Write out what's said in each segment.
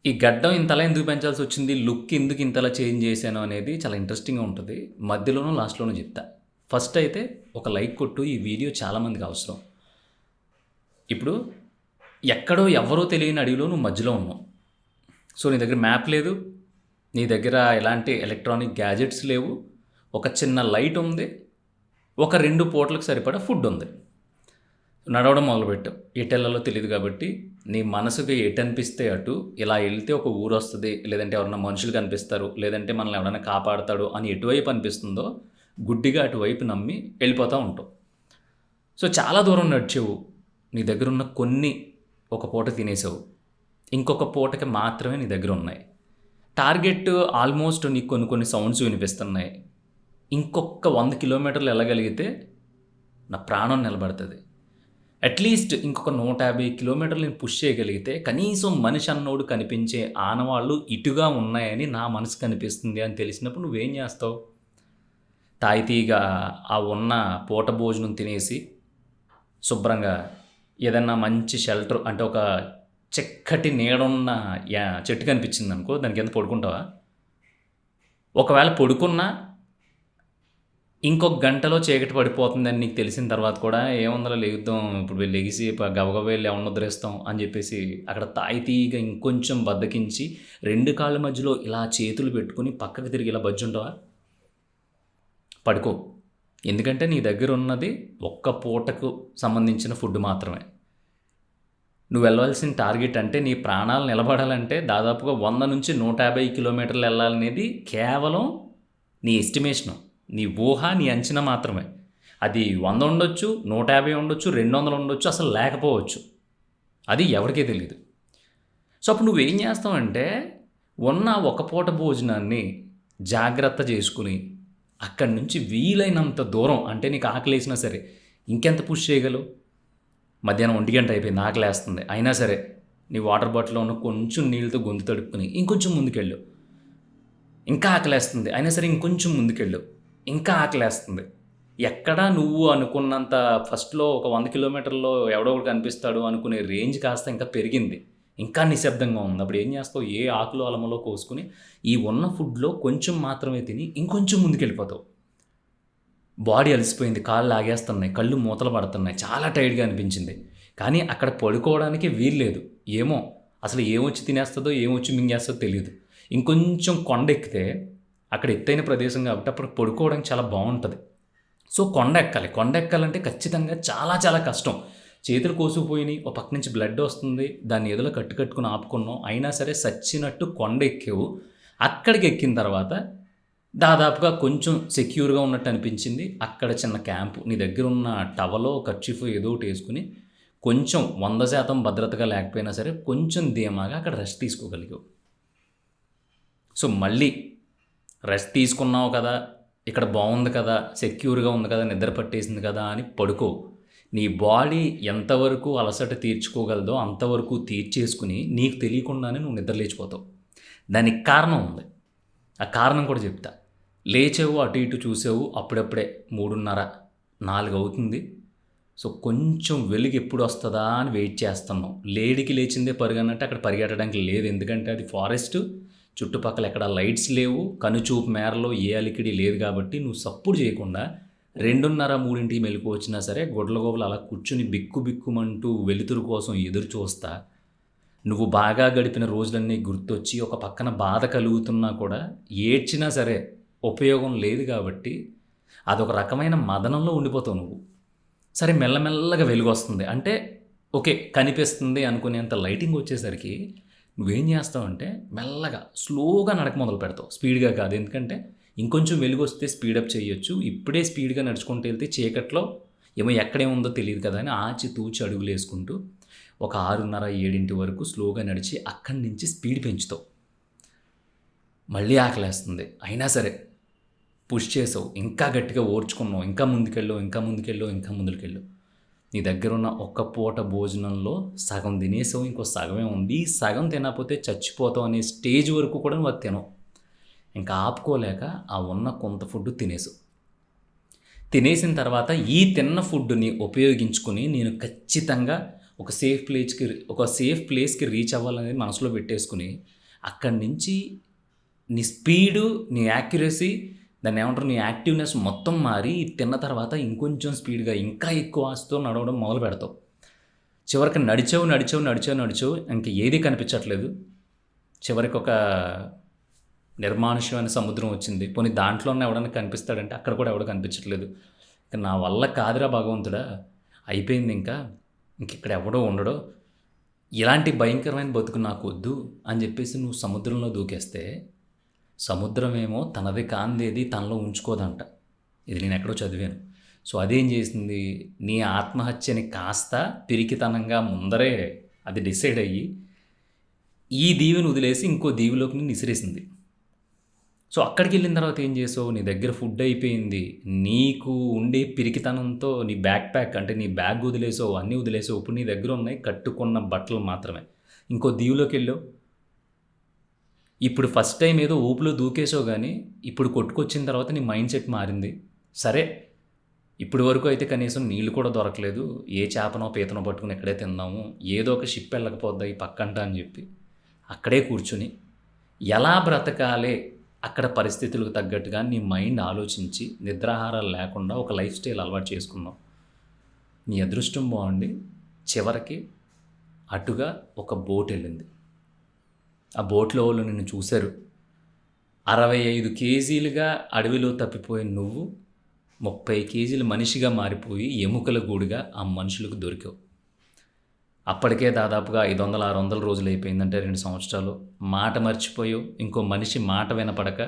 ఈ గడ్డం ఇంతలా ఎందుకు పెంచాల్సొచ్చింది? లుక్ ఎందుకు ఇంతలా చేంజ్ చేశాను అనేది చాలా ఇంట్రెస్టింగ్‌గా ఉంటది. మధ్యలోనూ, లాస్ట్‌లోనూ జెప్తా. ఫస్ట్ అయితే ఒక లైక్ కొట్టు. ఈ వీడియో చాలా మందికి అవసరం. ఇప్పుడు ఎక్కడో ఎవ్వరో తెలియని అడవిలో నువ్వు మధ్యలో ఉన్నావు. సో, నీ దగ్గర మ్యాప్ లేదు. నీ దగ్గర ఎలాంటి ఎలక్ట్రానిక్ గ్యాజెట్స్ లేవు. ఒక చిన్న లైట్ ఉంది. ఒక 2 పూటలకు సరిపడా ఫుడ్ ఉంది. నడవడం మొదలుపెట్టావు. ఎటెళ్ళాలో తెలీదు కాబట్టి నీ మనసుకి ఎటనిపిస్తే అటు ఇలా వెళ్తే ఒక ఊరొస్తది. లేదంటే ఎవరన్నా మనుషులు కనిపిస్తారు. లేదంటే మనల్ని ఎవరైనా కాపాడతాడు అని ఎటువైపు అనిపిస్తుందో గుడ్డిగా అటువైపు నమ్మి వెళ్ళిపోతూ ఉంటావు. సో, చాలా దూరం నడిచావు. నీ దగ్గరున్న కొన్ని ఒక పూట తినేసావు. ఇంకొక పూటకి మాత్రమే నీ దగ్గర ఉన్నాయి. టార్గెట్ ఆల్మోస్ట్ నీకు కొన్ని కొన్ని సౌండ్స్ వినిపిస్తున్నాయి. ఇంకొక 100 కిలోమీటర్లు వెళ్ళగలిగితే నా ప్రాణం నిలబడుతుంది. అట్లీస్ట్ ఇంకొక 150 కిలోమీటర్లు నేను పుష్ చేయగలిగితే కనీసం మనిషి అన్నోడు కనిపించే ఆనవాళ్ళు ఇటుగా ఉన్నాయని నా మనసు కనిపిస్తుంది అని తెలిసినప్పుడు నువ్వేం చేస్తావు? తాయితీగా ఆ ఉన్న పూట భోజనం తినేసి శుభ్రంగా ఏదన్నా మంచి షెల్టర్ అంటే ఒక చక్కటి నీడున్న చెట్టు కనిపించిందనుకో, దాని కింద పడుకుంటావా? ఒకవేళ పడుకున్నా ఇంకొక గంటలో చీకటి పడిపోతుందని నీకు తెలిసిన తర్వాత కూడా ఏముందిలే లెగుద్దాం, ఇప్పుడు లెగిసి గబగబా వెళ్ళి ఎవరిని నిద్రేస్తాం అని చెప్పేసి అక్కడ తాయితీగా ఇంకొంచెం బద్దకించి 2 కాళ్ళ మధ్యలో ఇలా చేతులు పెట్టుకుని పక్కకు తిరిగి ఇలా బజ్జుంటావా? పడుకో. ఎందుకంటే నీ దగ్గర ఉన్నది ఒక్క పూటకు సంబంధించిన ఫుడ్ మాత్రమే. నువ్వు వెళ్ళవలసిన టార్గెట్ అంటే నీ ప్రాణాలు నిలబడాలంటే దాదాపుగా 100 నుంచి 150 కిలోమీటర్లు వెళ్ళాలనేది కేవలం నీ ఎస్టిమేషను, నీ ఊహ, నీ అంచనా మాత్రమే. అది 100 ఉండొచ్చు, 150 ఉండొచ్చు, 200 ఉండొచ్చు, అసలు లేకపోవచ్చు. అది ఎవరికీ తెలీదు. సో, అప్పుడు నువ్వేం చేస్తావంటే ఉన్న ఒక పూట భోజనాన్ని జాగ్రత్త చేసుకుని అక్కడి నుంచి వీలైనంత దూరం, అంటే నీకు ఆకలేసినా సరే ఇంకెంత పుష్ చేయగలవు? మధ్యాహ్నం 1 గంట అయిపోయింది, ఆకలేస్తుంది, అయినా సరే నీ వాటర్ బాటిల్లో ఉన్న కొంచెం నీళ్ళతో గొంతు తడుపుకుని ఇంకొంచెం ముందుకెళ్ళు. ఇంకా ఆకలేస్తుంది, అయినా సరే ఇంకొంచెం ముందుకెళ్ళు. ఇంకా ఆకలేస్తుంది. ఎక్కడా నువ్వు అనుకున్నంత ఫస్ట్‌లో ఒక 100 కిలోమీటర్లో ఎవడో ఒకడు కనిపిస్తాడు అనుకునే రేంజ్ కాస్త ఇంకా పెరిగింది. ఇంకా నిశ్శబ్దంగా ఉంది. అప్పుడు ఏం చేస్తావు? ఏ ఆకులో అలమలో కోసుకుని ఈ ఉన్న ఫుడ్‌లో కొంచెం మాత్రమే తిని ఇంకొంచెం ముందుకెళ్ళిపోతావు. బాడీ అలసిపోయింది, కాళ్ళు లాగేస్తున్నాయి, కళ్ళు మూతలు పడుతున్నాయి, చాలా టైర్డ్‌గా అనిపించింది. కానీ అక్కడ పడుకోవడానికి వీల్లేదు. ఏమో అసలు ఏమొచ్చి తినేస్తదో, ఏమొచ్చి మింగేస్తదో తెలీదు. ఇంకొంచెం కొండ ఎక్కితే అక్కడ ఎత్తైన ప్రదేశం కాబట్టి అప్పుడు పడుకోవడానికి చాలా బాగుంటుంది. సో, కొండ ఎక్కాలి. కొండ ఎక్కాలంటే ఖచ్చితంగా చాలా చాలా కష్టం. చేతులు కోసుకుపోయినాయి, ఓ పక్క నుంచి బ్లడ్ వస్తుంది, దాన్ని ఏదోలా కట్టుకుని ఆపుకున్నాం, అయినా సరే సచ్చినట్టు కొండ ఎక్కావు. అక్కడికి ఎక్కిన తర్వాత దాదాపుగా కొంచెం సెక్యూర్‌గా ఉన్నట్టు అనిపించింది. అక్కడ చిన్న క్యాంపు, నీ దగ్గర ఉన్న టవలో, కర్చీఫో ఏదో ఒకటి వేసుకుని కొంచెం 100% భద్రతగా లేకపోయినా సరే కొంచెం ధీమాగా అక్కడ రెస్ట్ తీసుకోగలిగావు. సో, మళ్ళీ రెస్ట్ తీసుకున్నావు కదా, ఇక్కడ బాగుంది కదా, సెక్యూర్‌గా ఉంది కదా, నిద్ర పట్టేసింది కదా అని పడుకో. నీ బాడీ ఎంతవరకు అలసట తీర్చుకోగలదో అంతవరకు తీర్చేసుకుని నీకు తెలియకుండానే నువ్వు నిద్ర లేచిపోతావు. దానికి కారణం ఉంది. ఆ కారణం కూడా చెప్తా. లేచావు, అటు ఇటు చూసావు, అప్పుడప్పుడే 3:30, 4 అవుతుంది. సో, కొంచెం వెలుగు ఎప్పుడు వస్తుందా అని వెయిట్ చేస్తున్నావు. లేడికి లేచిందే పరుగన్నట్టు అక్కడ పరిగెట్టడానికి లేదు. ఎందుకంటే అది ఫారెస్ట్, చుట్టుపక్కల ఎక్కడ లైట్స్ లేవు, కనుచూపు మేరలో ఏ అలికిడి లేదు కాబట్టి నువ్వు సప్పుడు చేయకుండా 2:30, 3కి మెలుకు వచ్చినా సరే గొడ్లగోబలు అలా కూర్చుని బిక్కు బిక్కుమంటూ వెలుతురు కోసం ఎదురు చూస్తా. నువ్వు బాగా గడిపిన రోజులన్నీ గుర్తొచ్చి ఒక పక్కన బాధ కలుగుతున్నా కూడా ఏడ్చినా సరే ఉపయోగం లేదు కాబట్టి అదొక రకమైన మదనంలో ఉండిపోతావు నువ్వు. సరే, మెల్లమెల్లగా వెలుగొస్తుంది అంటే ఓకే కనిపిస్తుంది అనుకునేంత లైటింగ్ వచ్చేసరికి నువ్వేం చేస్తావంటే మెల్లగా స్లోగా నడక మొదలు పెడతావు. స్పీడ్గా కాదు, ఎందుకంటే ఇంకొంచెం వెలుగు వస్తే స్పీడప్ చేయొచ్చు. ఇప్పుడే స్పీడ్గా నడుచుకుంటూ వెళ్తే చీకట్లో ఏమో ఎక్కడేముందో తెలియదు కదా అని ఆచితూచి అడుగులు వేసుకుంటూ ఒక 6:30, 7 వరకు స్లోగా నడిచి అక్కడి నుంచి స్పీడ్ పెంచుతావు. మళ్ళీ ఆకలేస్తుంది, అయినా సరే పుష్ చేసావు, ఇంకా గట్టిగా ఓర్చుకున్నావు, ఇంకా ముందుకెళ్ళు, ఇంకా ముందుకెళ్ళు, ఇంకా ముందుకెళ్ళు. నీ దగ్గర ఉన్న ఒక్క పూట భోజనంలో సగం తినేసావు, ఇంకో సగమే ఉంది. ఈ సగం తినకపోతే చచ్చిపోతావు అనే స్టేజ్ వరకు కూడా నువ్వు అది తినవు. ఇంకా ఆపుకోలేక ఆ ఉన్న కొంత ఫుడ్ తినేసావు. తినేసిన తర్వాత ఈ తిన్న ఫుడ్ని ఉపయోగించుకుని నేను ఖచ్చితంగా ఒక సేఫ్ ప్లేస్కి రీచ్ అవ్వాలనేది మనసులో పెట్టేసుకుని అక్కడి నుంచి నీ స్పీడు, నీ యాక్యురసీ, దాన్ని ఏమంటారు, నీ యాక్టివ్నెస్ మొత్తం మారి తిన్న తర్వాత ఇంకొంచెం స్పీడ్గా ఇంకా ఎక్కువ ఆశతో నడవడం మొదలు పెడతావు. చివరికి నడిచావు ఇంక ఏది కనిపించట్లేదు. చివరికి ఒక నిర్మానుష్యమైన సముద్రం వచ్చింది. పోనీ దాంట్లోనే ఎవడన్నా కనిపిస్తాడంటే అక్కడ కూడా ఎవడో కనిపించట్లేదు. ఇక నా వల్ల కాదురా భగవంతుడా, అయిపోయింది ఇక్కడ ఎవడో ఉండడో, ఇలాంటి భయంకరమైన బతుకు నాకు వద్దు అని చెప్పేసి నువ్వు సముద్రంలో దూకేస్తే సముద్రం ఏమో తనది కాందేది తనలో ఉంచుకోదంట. ఇది నేను ఎక్కడో చదివాను. సో అదేం చేసింది, నీ ఆత్మహత్యని కాస్త పిరికితనంగా ముందరే అది డిసైడ్ అయ్యి ఈ దీవిని వదిలేసి ఇంకో దీవిలోకి నిన్ను విసిరేసింది. సో అక్కడికి వెళ్ళిన తర్వాత ఏం చేసావు, నీ దగ్గర ఫుడ్ అయిపోయింది, నీకు ఉండే పిరికితనంతో నీ బ్యాక్ అంటే నీ బ్యాగ్ వదిలేసావు, అన్నీ వదిలేసావు. ఇప్పుడు నీ దగ్గర ఉన్నాయి కట్టుకున్న బట్టలు మాత్రమే. ఇంకో దీవిలోకి వెళ్ళావు. ఇప్పుడు ఫస్ట్ టైం ఏదో ఊపులో దూకేసావు, కానీ ఇప్పుడు కొట్టుకొచ్చిన తర్వాత నీ మైండ్ సెట్ మారింది. సరే, ఇప్పటి వరకు అయితే కనీసం నీళ్ళు కూడా దొరకలేదు, ఏ చేపనో పీతనో పట్టుకుని ఎక్కడే తిందాము, ఏదో ఒక షిప్ వెళ్ళకపోద్దా ఈ పక్కంట అని చెప్పి అక్కడే కూర్చుని ఎలా బ్రతకాలే అక్కడ పరిస్థితులకు తగ్గట్టుగా నీ మైండ్ ఆలోచించి నిద్రాహారాలు లేకుండా ఒక లైఫ్ స్టైల్ అలవాటు చేసుకున్నావు. నీ అదృష్టం బాగుండి చివరికి అటుగా ఒక బోట్ వెళ్ళింది. ఆ బోట్లో వాళ్ళు నిన్ను చూశారు. 65 కేజీలుగా అడవిలో తప్పిపోయిన నువ్వు 30 కేజీలు మనిషిగా మారిపోయి ఎముకల గూడుగా ఆ మనుషులకు దొరికావు. అప్పటికే దాదాపుగా 500-600 రోజులు అయిపోయిందంటే 2 సంవత్సరాలు. మాట మర్చిపోయావు. ఇంకో మనిషి మాట వినపడక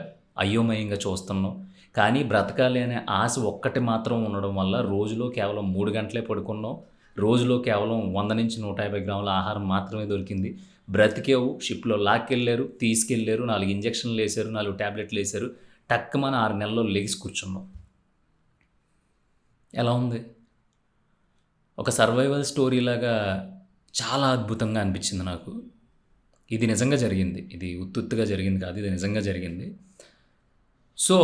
అయోమయంగా చూస్తున్నావు. కానీ బ్రతకాలి అనే ఆశ ఒక్కటి మాత్రం ఉండడం వల్ల రోజులో కేవలం 3 గంటలే పడుకున్నావు. రోజులో కేవలం 100 నుంచి 150 గ్రాముల ఆహారం మాత్రమే దొరికింది. బ్రతికేవు. షిప్లో లాక్కెళ్ళారు, తీసుకెళ్ళారు, 4 ఇంజక్షన్లు వేశారు, 4 ట్యాబ్లెట్లు వేశారు. టక్కుమని 6 నెలల్లో లెగిసి కూర్చున్నావు. ఎలా ఉంది? ఒక సర్వైవల్ స్టోరీ లాగా చాలా అద్భుతంగా అనిపించింది నాకు. ఇది నిజంగా జరిగింది. ఇది ఉత్తుత్తుగా జరిగింది కాదు, ఇది నిజంగా జరిగింది. సో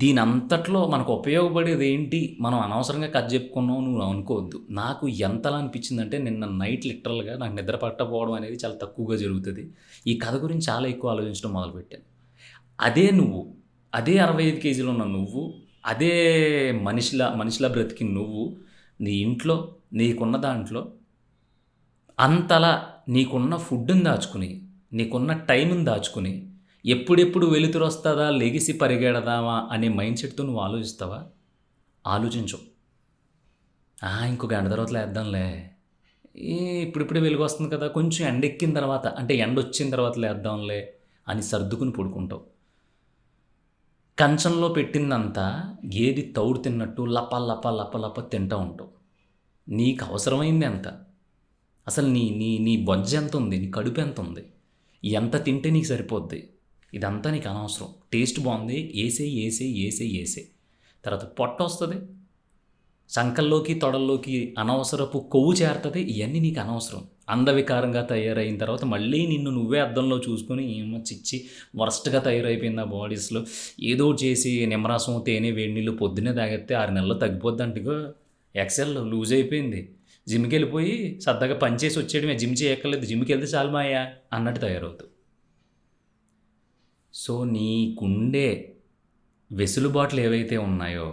దీని అంతట్లో మనకు ఉపయోగపడేది ఏంటి, మనం అనవసరంగా కథ చెప్పుకున్నాం నువ్వు అనుకోవద్దు. నాకు ఎంతలా అనిపించిందంటే నిన్న నైట్ లిటరల్గా నాకు నిద్ర పట్టకపోవడం అనేది చాలా తక్కువగా జరుగుతుంది. ఈ కథ గురించి చాలా ఎక్కువ ఆలోచించడం మొదలుపెట్టాను. అదే 65 కేజీలు ఉన్న నువ్వు, అదే మనిషిలా బ్రతికి నువ్వు నీ ఇంట్లో నీకున్న దాంట్లో అంతలా నీకున్న ఫుడ్ని దాచుకుని, నీకున్న టైంని దాచుకుని, ఎప్పుడెప్పుడు వెలుతురు వస్తుందా లెగిసి పరిగెడదామా అనే మైండ్ సెట్తో నువ్వు ఆలోచిస్తావా? ఆలోచించు. ఇంకో గంట తర్వాత లేద్దాంలే, ఇప్పుడిప్పుడే వెలుగు వస్తుంది కదా, కొంచెం ఎండెక్కిన తర్వాత అంటే ఎండ వచ్చిన తర్వాత లేద్దాంలే అని సర్దుకుని పడుకుంటావు. కంచంలో పెట్టిందంతా గేది తౌడు తిన్నట్టు లప లప లప లప తింటూ ఉంటావు. నీకు అవసరమైంది ఎంత? అసలు నీ బొజ్జ ఎంత ఉంది, నీ కడుపు ఎంత ఉంది, ఎంత తింటే నీకు సరిపోద్ది, ఇదంతా నీకు అనవసరం. టేస్ట్ బాగుంది, ఏసే తర్వాత పొట్ట వస్తుంది, సంకల్లోకి తొడల్లోకి అనవసరపు కొవ్వు చేరుతుంది. ఇవన్నీ నీకు అనవసరం. అందవికారంగా తయారైన తర్వాత మళ్ళీ నిన్ను నువ్వే అద్దంలో చూసుకొని ఏమో చిచ్చి వరస్ట్గా తయారైపోయింది ఆ బాడీస్లో, ఏదో చేసి నిమ్మరసం తేనె వేడి నీళ్ళు పొద్దున్నే తాగితే 6 నెలల్లో తగ్గిపోద్ది అంటేగో ఎక్సెల్ లూజ్ అయిపోయింది, జిమ్కి వెళ్ళిపోయి సరదాగా పనిచేసి వచ్చేయడమే, జిమ్ చేయక్కర్లేదు, జిమ్కి వెళ్తే చాలు మాయా అన్నట్టు తయారవుతావు. సో నీకుండే వెసులుబాట్లు ఏవైతే ఉన్నాయో,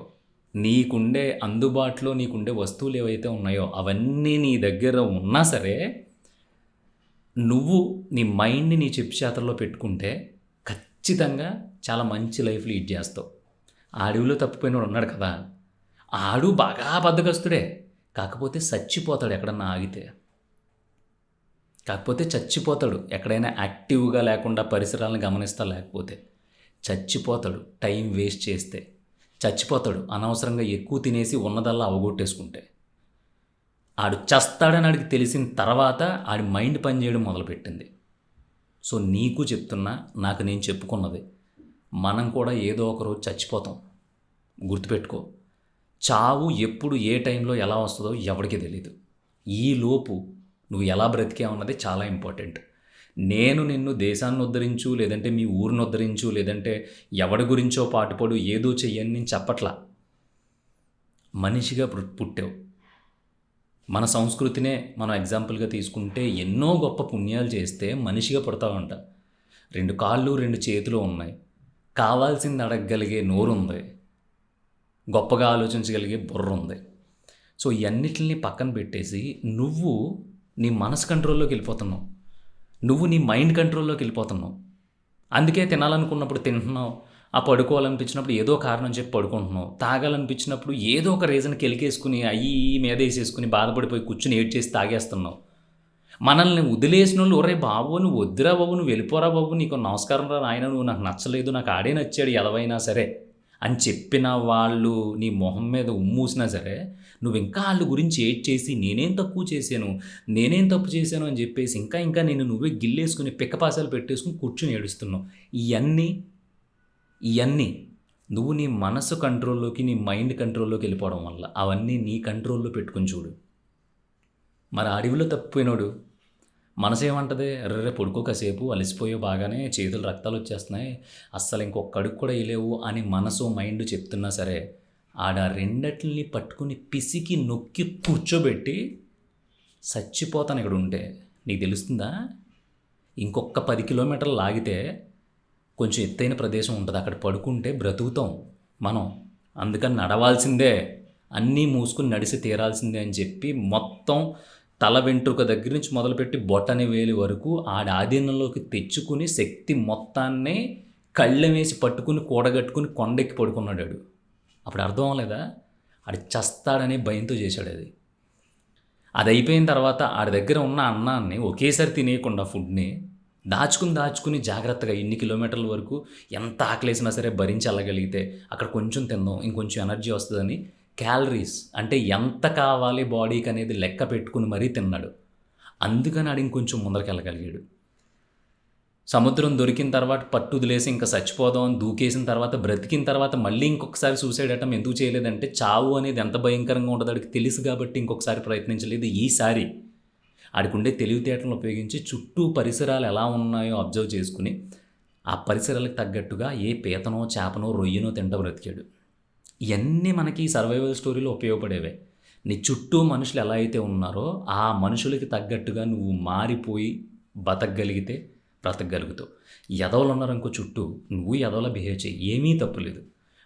నీకుండే అందుబాటులో నీకుండే వస్తువులు ఏవైతే ఉన్నాయో అవన్నీ నీ దగ్గర ఉన్నా సరే నువ్వు నీ మైండ్ని నీ చెప్పు చేతల్లో పెట్టుకుంటే ఖచ్చితంగా చాలా మంచి లైఫ్ లీడ్ చేస్తావు. ఆ అడవిలో తప్పిపోయినోడు ఉన్నాడు కదా, ఆడు బాగా బద్ధకస్తుడే, కాకపోతే చచ్చిపోతాడు ఎక్కడన్నా ఆగితే. కాకపోతే చచ్చిపోతాడు ఎక్కడైనా యాక్టివ్గా లేకుండా పరిసరాలను గమనిస్తా లేకపోతే చచ్చిపోతాడు. టైం వేస్ట్ చేస్తే చచ్చిపోతాడు. అనవసరంగా ఎక్కువ తినేసి ఉన్నదల్లా అవగొట్టేసుకుంటే ఆడు చస్తాడని ఆడికి తెలిసిన తర్వాత ఆడి మైండ్ పనిచేయడం మొదలుపెట్టింది. సో నీకు చెప్తున్నా, నాకు నేను చెప్పుకున్నది, మనం కూడా ఏదో ఒకరోజు చచ్చిపోతాం. గుర్తుపెట్టుకో, చావు ఎప్పుడు ఏ టైంలో ఎలా వస్తుందో ఎవరికి తెలీదు. ఈలోపు నువ్వు ఎలా బ్రతికావన్నది చాలా ఇంపార్టెంట్. నేను నిన్ను దేశాన్ని ఉద్ధరించు, లేదంటే మీ ఊరిని ఉద్ధరించు, లేదంటే ఎవడి గురించో పాటుపడు, ఏదో చెయ్యని నేను చెప్పట్లా. మనిషిగా పుట్టావు, మన సంస్కృతినే మనం ఎగ్జాంపుల్‌గా తీసుకుంటే ఎన్నో గొప్ప పుణ్యాలు చేస్తే మనిషిగా పుడతామంట. 2 కాళ్ళు, 2 చేతులు ఉన్నాయి. కావాల్సింది అడగగలిగే నోరుంది. గొప్పగా ఆలోచించగలిగే బుర్రుంది. సో, ఇయన్నిటిని పక్కన పెట్టేసి నువ్వు నీ మనసు కంట్రోల్‌లోకెళ్ళిపోతున్నావు. నువ్వు నీ మైండ్ కంట్రోల్‌లోకెళ్ళిపోతున్నావు. అందుకే తినాలనుకున్నప్పుడు తింటున్నావు. పడుకోవాలనిపించినప్పుడు ఏదో కారణం చెప్పి పడుకుంటున్నావు. తాగాలనిపించినప్పుడు ఏదో ఒక రీజన్ కెలికేసుకొని అయ్యి ఇయ్యి మీదేసేసుకొని బాధపడిపోయి కూర్చొని ఏడ్చేసి తాగేస్తున్నావు. మనల్ని వదిలేసినోళ్ళు ఒరేయ్ బాబు నువ్వు వద్దురా బాబు, నువ్వు వెళ్ళిపోరా బాబు, నీకు నమస్కారం రా నాయనా, నువ్వు నాకు నచ్చలేదు, నాకు ఆడే నచ్చాడు ఎలవైనా సరే అని చెప్పిన వాళ్ళు నీ మొహం మీద ఉమ్మూసినా సరే నువ్వు ఇంకా ఆళ్ళ గురించి ఏడ్చేసి నేనేం తక్కువ చేశాను, నేనేం తప్పు చేశాను అని చెప్పేసి ఇంకా నిన్ను నువ్వే గిల్లేసుకొని పిక్కపాసాలు పెట్టేసుకొని కూర్చొని ఏడుస్తున్నావు. ఇయన్నీ నువ్వు నీ మనసు కంట్రోల్‌లోకి, నీ మైండ్ కంట్రోల్‌లోకి వెళ్ళిపోవడం వల్ల. అవన్నీ నీ కంట్రోల్‌లో పెట్టుకొని చూడు. మరి అడవిలో తప్పిపోయినోడు మనసేమంటది? అర్రె పడుకో కాసేపు, అలసిపోయావు బాగానే, చేతులు రక్తాలొచ్చేస్తున్నాయి, అస్సలు ఇంకొక్క అడుగు కూడా ఎయలేవు అని మనసు, మైండ్ చెప్తున్నా సరే ఆడ రెండిటిని పట్టుకుని పిసికి నొక్కి కూర్చోబెట్టి సచ్చిపోతాను ఇక్కడుంటే. నీకు తెలుస్తుందా? ఇంకొక 10 కిలోమీటర్లు లాగితే కొంచెం ఎత్తైన ప్రదేశం ఉంటది. అక్కడ పడుకుంటే బ్రతుకుతాం మనం. అందుకని నడవాల్సిందే, అన్నీ మూసుకొని నడిసి తీరాల్సిందే అని చెప్పి మొత్తం తల వెంట్రుక దగ్గర నుంచి మొదలుపెట్టి బొటన వేలి వరకు ఆడి ఆధీనంలోకి తెచ్చుకుని శక్తి మొత్తాన్ని కళ్ళెమేసి పట్టుకుని కూడగట్టుకుని కొండెక్కి పడుకున్నాడు ఆడు. అప్పుడు అర్థం అవ్వలేదా? ఆడు చస్తాడనే భయంతో చేశాడు అది. అది అయిపోయిన తర్వాత ఆడి దగ్గర ఉన్న అన్నాన్ని ఒకేసారి తినేయకుండా ఫుడ్ని దాచుకుని జాగ్రత్తగా ఇన్ని కిలోమీటర్ల వరకు ఎంత ఆకలేసినా సరే భరించి వెళ్ళగలిగితే అక్కడ కొంచెం తిందాం, ఇంకొంచెం ఎనర్జీ వస్తుందని క్యాలరీస్ అంటే ఎంత కావాలి బాడీకి అనేది లెక్క పెట్టుకుని మరీ తిన్నాడు. అందుకని ఆడు ఇంకొంచెం ముందరకెళ్ళగలిగాడు. సముద్రం దొరికిన తర్వాత పట్టు వదిలేసి ఇంకా చచ్చిపోదాం అని దూకేసిన తర్వాత బ్రతికిన తర్వాత మళ్ళీ ఇంకొకసారి సూసైడ్ అటెంప్ట్ ఎందుకు చేయలేదంటే చావు అనేది ఎంత భయంకరంగా ఉంటుందో ఆడికి తెలుసు కాబట్టి ఇంకొకసారి ప్రయత్నించలేదు. ఈసారి ఆడికుండే తెలివితేటలను ఉపయోగించి చుట్టూ పరిసరాలు ఎలా ఉన్నాయో అబ్జర్వ్ చేసుకుని ఆ పరిసరాలకు తగ్గట్టుగా ఏ పీతనో, చేపనో, రొయ్యనో తింటూ బ్రతికాడు. ఇవన్నీ మనకి సర్వైవల్ స్టోరీలో ఉపయోగపడేవే. నీ చుట్టూ మనుషులు ఎలా అయితే ఉన్నారో ఆ మనుషులకి తగ్గట్టుగా నువ్వు మారిపోయి బతకగలిగితే బ్రతకగలుగుతావు. ఎదవలు ఉన్నారనుకో చుట్టూ, నువ్వు ఎదవలా బిహేవ్ చేయి, ఏమీ తప్పులేదు.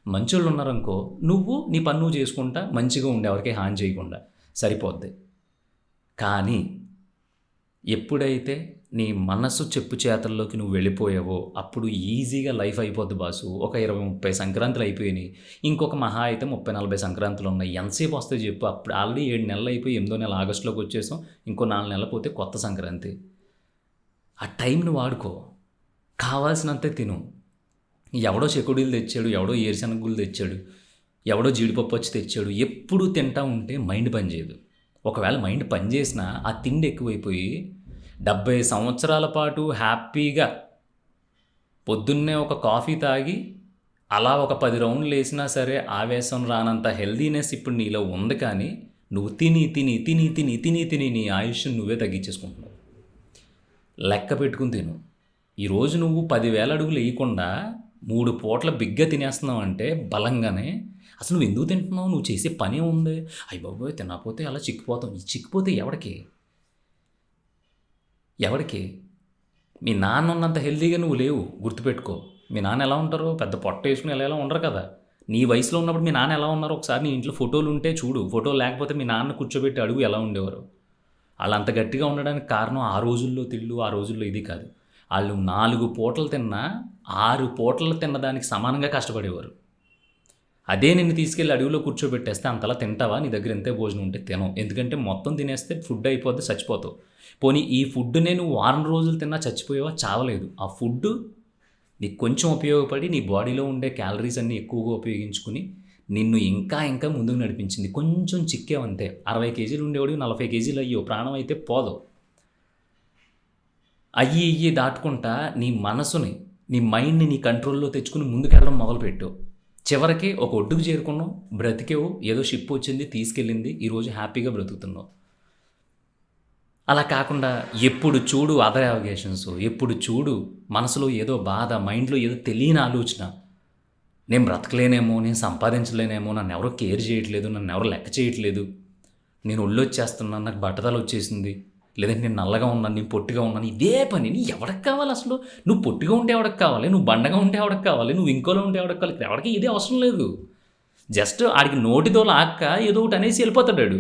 మంచోళ్ళు ఉన్నారనుకో, నువ్వు నీ పని నువ్వు చేసుకుంటా మంచిగా ఉండే, ఎవరికీ హాని చేయకుండా సరిపోద్ది. కానీ ఎప్పుడైతే నీ మనసు చెప్పు చేతల్లోకి నువ్వు వెళ్ళిపోయావో అప్పుడు ఈజీగా లైఫ్ అయిపోద్ది బాసు. ఒక 20-30 సంక్రాంతులు అయిపోయినాయి, ఇంకొక మహా అయితే 30-40 సంక్రాంతులు ఉన్నాయి. ఎంతసేపు వస్తాయి చెప్పు? అప్పుడు ఆల్రెడీ 7 నెలలు అయిపోయి 8వ నెల ఆగస్టులోకి వచ్చేసాం. ఇంకో 4 నెలలు పోతే కొత్త సంక్రాంతి. ఆ టైంని వాడుకో, కావాల్సినంతే తిను. ఎవడో చెకుడీలు తెచ్చాడు, ఎవడో ఏరుశనగుళ్ళు తెచ్చాడు, ఎవడో జీడిపప్పు వచ్చి తెచ్చాడు, ఎప్పుడూ తింటా ఉంటే మైండ్ పనిచేయదు. ఒకవేళ మైండ్ పనిచేసినా ఆ తిండి ఎక్కువైపోయి 70 సంవత్సరాల పాటు హ్యాపీగా పొద్దున్నే ఒక కాఫీ తాగి అలా ఒక 10 రౌండ్లు వేసినా సరే ఆవేశం రానంత హెల్దీనెస్ ఇప్పుడు నీలో ఉంది. కానీ నువ్వు తిని నీ ఆయుష్ను నువ్వే తగ్గించేసుకుంటున్నావు. లెక్క పెట్టుకుని తిను. ఈరోజు నువ్వు 10,000 అడుగులు వేయకుండా 3 పూట్ల బిగ్గా తినేస్తున్నావు అంటే బలంగానే అసలు నువ్వు ఎందుకు తింటున్నావు? నువ్వు చేసే పని ఉంది. అయ్య బాబోయ్ తినకపోతే అలా చిక్కిపోతాం. ఈ చిక్కిపోతే ఎవడికి? మీ నాన్న ఉన్నంత హెల్తీగా నువ్వు లేవు, గుర్తుపెట్టుకో. మీ నాన్న ఎలా ఉంటారో పెద్ద పొట్ట వేసుకుని ఎలా ఉండరు కదా. నీ వయసులో ఉన్నప్పుడు మీ నాన్న ఎలా ఉన్నారో ఒకసారి నీ ఇంట్లో ఫోటోలు ఉంటే చూడు. ఫోటోలు లేకపోతే మీ నాన్న కూర్చోబెట్టి అడుగు ఎలా ఉండేవారు. వాళ్ళు అంత గట్టిగా ఉండడానికి కారణం ఆ రోజుల్లో తిళ్ళు, ఆ రోజుల్లో ఇది కాదు. వాళ్ళు 4 పూటలు తిన్నా 6 పూటలు తినడానికి సమానంగా కష్టపడేవారు. అదే నిన్ను తీసుకెళ్ళి అడవిలో కూర్చోబెట్టేస్తే అంతలా తింటావా? నీ దగ్గర ఎంతే భోజనం ఉంటే తినవు. ఎందుకంటే మొత్తం తినేస్తే ఫుడ్ అయిపోద్ది, చచ్చిపోతావు. పోనీ ఈ ఫుడ్నే నువ్వు 4 రోజులు తిన్నా చచ్చిపోయావా? చావలేదు. ఆ ఫుడ్ నీకు కొంచెం ఉపయోగపడి నీ బాడీలో ఉండే క్యాలరీస్ అన్నీ ఎక్కువగా ఉపయోగించుకుని నిన్ను ఇంకా ముందుకు నడిపించింది. కొంచెం చిక్కేవంతే. 60 కేజీలు ఉండేవాడు 40 కేజీలు అయ్యో, ప్రాణం అయితే పోదు. అయ్యి దాటుకుంటా నీ మనసుని, నీ మైండ్ని నీ కంట్రోల్లో తెచ్చుకుని ముందుకెళ్ళడం మొదలుపెట్టు. చివరికి ఒక ఒడ్డుకు చేరుకున్నావు, బ్రతికేవు, ఏదో షిప్ వచ్చింది తీసుకెళ్ళింది, ఈరోజు హ్యాపీగా బ్రతుకుతున్నావు. అలా కాకుండా ఎప్పుడు చూడు అదర్ అవగేషన్స్, ఎప్పుడు చూడు మనసులో ఏదో బాధ, మైండ్లో ఏదో తెలియని ఆలోచన, నేను బ్రతకలేనేమో, నేను సంపాదించలేనేమో, నన్ను ఎవరో కేర్ చేయట్లేదు, నన్ను ఎవరో లెక్క చేయట్లేదు, నేను ఒళ్ళొచ్చేస్తున్నాను, నాకు బట్టతల వచ్చేసింది, లేదంటే నేను నల్లగా ఉన్నాను, నేను పొట్టిగా ఉన్నాను, ఇదే పని. నీ ఎవరికి కావాలి అసలు? నువ్వు పొట్టిగా ఉంటే ఎవరికి కావాలి, నువ్వు బండగా ఉంటే ఎవరికి కావాలి, నువ్వు ఇంకోలో ఉంటే ఎవరికి కావాలి? ఇక్కడ ఎవరికి ఇదే అవసరం లేదు. జస్ట్ ఆడికి నోటితో లాక్క ఏదో ఒకటి అనేసి వెళ్ళిపోతాడు ఆడు.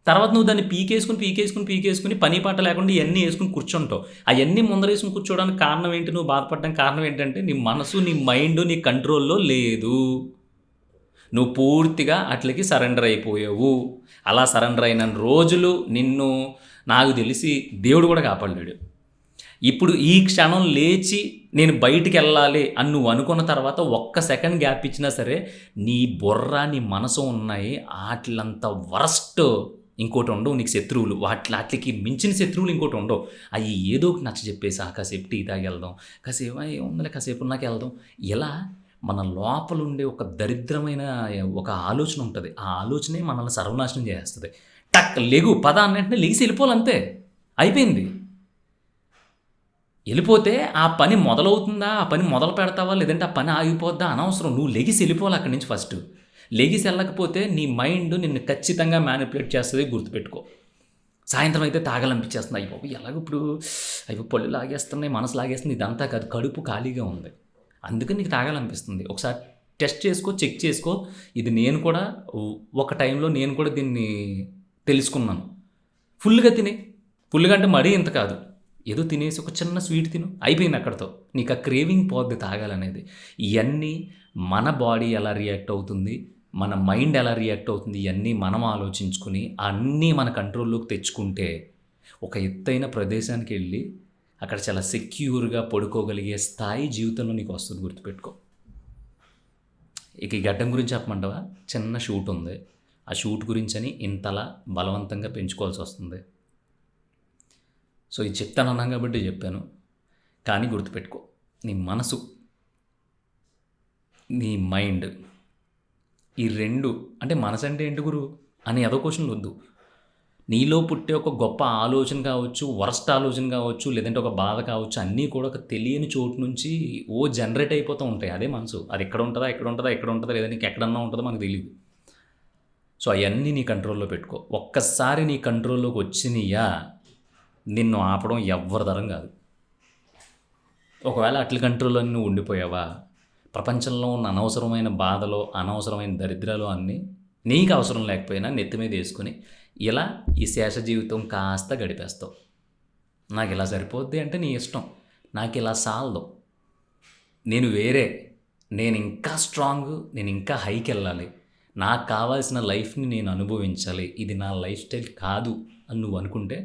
తర్వాత నువ్వు దాన్ని పీకేసుకుని పని పాట లేకుండా ఇవన్నీ వేసుకుని కూర్చుంటావు. అవన్నీ ముందరేసుకుని కూర్చోవడానికి కారణం ఏంటి? నువ్వు బాధపడడానికి కారణం ఏంటంటే నీ మనసు, నీ మైండ్ నీ కంట్రోల్లో లేదు. నువ్వు పూర్తిగా అట్లకి సరెండర్ అయిపోయావు. అలా సరెండర్ అయిన రోజులు నిన్ను నాకు తెలిసి దేవుడు కూడా కాపాడలేడు. ఇప్పుడు ఈ క్షణం లేచి నేను బయటికి వెళ్ళాలి అని నువ్వు అనుకున్న తర్వాత ఒక్క సెకండ్ గ్యాప్ ఇచ్చినా సరే నీ బుర్ర, నీ మనసు ఉన్నాయి వాటిలంత వరస్ట్ ఇంకోటి ఉండవు నీకు శత్రువులు. వాటికి మించిన శత్రువులు ఇంకోటి ఉండవు. అవి ఏదో ఒకటి నచ్చ చెప్పేసి కాసేపు టీ తాగి వెళ్దాం, కాసేపు ఏముందిలే కాసేపు నాకు వెళ్దాం. ఇలా మన లోపల ఉండే ఒక దరిద్రమైన ఒక ఆలోచన ఉంటుంది. ఆ ఆలోచనే మనల్ని సర్వనాశనం చేస్తుంది. టక్ లెగు పద అన్నట్టునే లెగిసి వెళ్ళిపోవాలంతే, అయిపోయింది. వెళ్ళిపోతే ఆ పని మొదలవుతుందా, ఆ పని మొదలు పెడతావా, లేదంటే ఆ పని ఆగిపోద్దా అనవసరం. నువ్వు లెగిసి వెళ్ళిపోవాలి అక్కడి నుంచి. ఫస్ట్ లెగిసి వెళ్ళకపోతే నీ మైండ్ నిన్ను ఖచ్చితంగా మ్యానిపులేట్ చేస్తుంది, గుర్తుపెట్టుకో. సాయంత్రం అయితే తాగాలనిపించేస్తుంది, అయిపోయి ఎలాగ ఇప్పుడు అయిపోయి పళ్ళు లాగేస్తున్నాయి, మనసు లాగేస్తుంది. ఇదంతా కాదు, కడుపు ఖాళీగా ఉంది, అందుకని నీకు తాగాలనిపిస్తుంది. ఒకసారి టెస్ట్ చేసుకో, చెక్ చేసుకో. ఇది నేను కూడా ఒక టైంలో నేను కూడా దీన్ని తెలుసుకున్నాను. ఫుల్గా అంటే మరీ ఇంత కాదు, ఏదో తినేసి ఒక చిన్న స్వీట్ తిను, అయిపోయింది అక్కడితో. నీకు ఆ క్రేవింగ్ పోద్ది తాగాలనేది. ఇవన్నీ మన బాడీ ఎలా రియాక్ట్ అవుతుంది, మన మైండ్ ఎలా రియాక్ట్ అవుతుంది, ఇవన్నీ మనం ఆలోచించుకుని అన్నీ మన కంట్రోల్లోకి తెచ్చుకుంటే ఒక ఎత్తైన ప్రదేశానికి వెళ్ళి అక్కడ చాలా సెక్యూర్గా పడుకోగలిగే స్థాయి జీవితంలో నీకు వస్తుంది, గుర్తుపెట్టుకో. ఇక ఈ గడ్డం గురించి చెప్పమంటావా? చిన్న షూట్ ఉంది, ఆ షూట్ గురించి అని ఇంతలా బలవంతంగా పెంచుకోవాల్సి వస్తుంది. సో ఇది చెప్తాను అన్నాం కాబట్టి చెప్పాను. కానీ గుర్తుపెట్టుకో, నీ మనసు, నీ మైండ్, ఈ రెండు, అంటే మనసు అంటే ఏంటి గురు అని ఏదో క్వశ్చన్లు వద్దు. నీలో పుట్టే ఒక గొప్ప ఆలోచన కావచ్చు, వరస్ట్ ఆలోచన కావచ్చు, లేదంటే ఒక బాధ కావచ్చు, అన్నీ కూడా ఒక తెలియని చోటు నుంచి జనరేట్ అయిపోతూ ఉంటాయి. అదే మనసు. అది ఎక్కడ ఉంటుందా, లేదా నీకు ఎక్కడన్నా ఉంటుందో మనకు తెలియదు. సో అవన్నీ నీ కంట్రోల్లో పెట్టుకో. ఒక్కసారి నీ కంట్రోల్లోకి వచ్చినాయా నిన్ను ఆపడం ఎవ్వరి తరం కాదు. ఒకవేళ అట్ల కంట్రోల్లో నువ్వు ఉండిపోయావా, ప్రపంచంలో ఉన్న అనవసరమైన బాధలో, అనవసరమైన దరిద్రాలు అన్నీ నీకు అవసరం లేకపోయినా నెత్తి మీద వేసుకుని ఇలా ఈ శేష జీవితం కాస్త గడిపేస్తావు. నాకు ఇలా సరిపోద్ది అంటే నీ ఇష్టం, నాకు ఇలా సాలదు, నేను వేరే, నేను ఇంకా స్ట్రాంగ్, నేను ఇంకా హైకి వెళ్ళాలి, నాకు కావాల్సిన లైఫ్ని నేను అనుభవించాలి, ఇది నా లైఫ్ స్టైల్ కాదు అని నువ్వు అనుకుంటే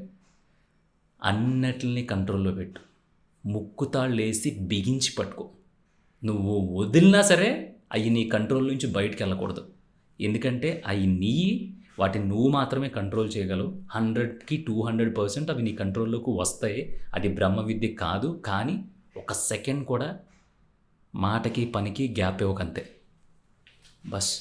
అన్నిటిని కంట్రోల్లో పెట్టు. ముక్కుతాళ్ళు వేసి బిగించి పట్టుకో. నువ్వు వదిలినా సరే అవి నీ కంట్రోల్ నుంచి బయటికి వెళ్ళకూడదు. ఎందుకంటే అవి వాటిని నువ్వు మాత్రమే కంట్రోల్ చేయగలవు. 100కి 200% అవి నీ కంట్రోల్లోకి వస్తాయి. అది బ్రహ్మ విద్య కాదు. కానీ ఒక సెకండ్ కూడా మాటకి పనికి గ్యాప్ ఇవ్వకంతే. బస్.